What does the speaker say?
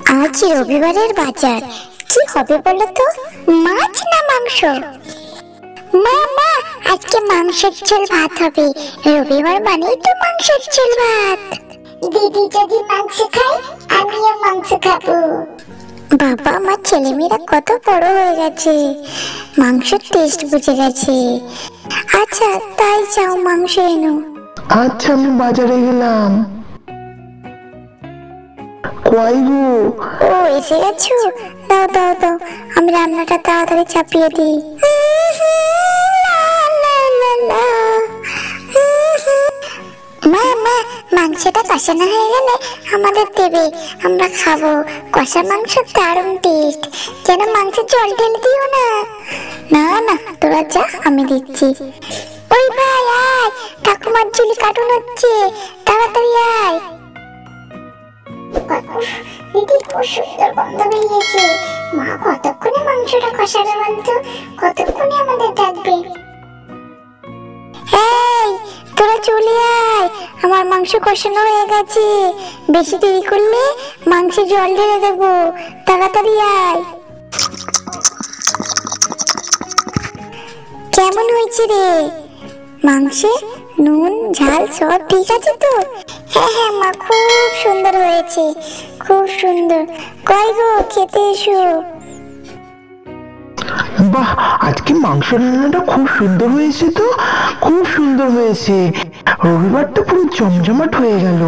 আজ রবিবারের বাজার কি হবে বলো তো? মাছ না মাংস? মা মা, আজকে মাংসের ঝোল ভাত হবে। রবিবার মানেই তো মাংসের ঝোল ভাত। দিদি যদি মাংস খায়, আমিও মাংস খাবো। বাবা, আমার ছেলেমেয়েরা কত বড় হয়ে গেছে, মাংসের টেস্ট বুঝে গেছে। আচ্ছা তাই যাও, মাংস এনো। আচ্ছা, আমি বাজারে গেলাম। কই গো? ও, এসে গেছো? দাও দাও দাও, আমি রান্নাটা তাড়াতাড়ি চাপিয়ে দিই। মা মা, মাংসটা কষানো হয়ে গেলে আমাদের দেবে, আমরা খাবো। কষা মাংস দারুণ টেস্ট, যেন মাংসে জল ঢেলে দিও না। না না, তোরা যা, আমি দিচ্ছি। ওই ভাই আয়, ঠাকুমার চুলি কাটুন হচ্ছে, তাড়াতাড়ি আয়। দিদি, খুব সুন্দর গন্ধ বেরিয়েছে। মা কতক্ষণে মাংসটা কষাবে বলতো? কতক্ষণে আমাদের ডাকবে? এই, তোরা চলে আয়, আমার মাংস কষানো হয়ে গেছে। বেশি দেরি করলে মাংসে জল ঢেলে দেবো, তাড়াতাড়ি আয়। কেমন হয়েছে রে? মাংসে নুন ঝাল সব ঠিক আছে তো? হ্যাঁ হ্যাঁ মা, খুব সুন্দর হয়েছে, খুব সুন্দর। কই গো, খেতে এসো। বাহ, আজকে মাংস রান্নাটা খুব সুন্দর হয়েছে তো, খুব সুন্দর হয়েছে। রবিবারটা পুরো জমজমাট হয়ে গেল।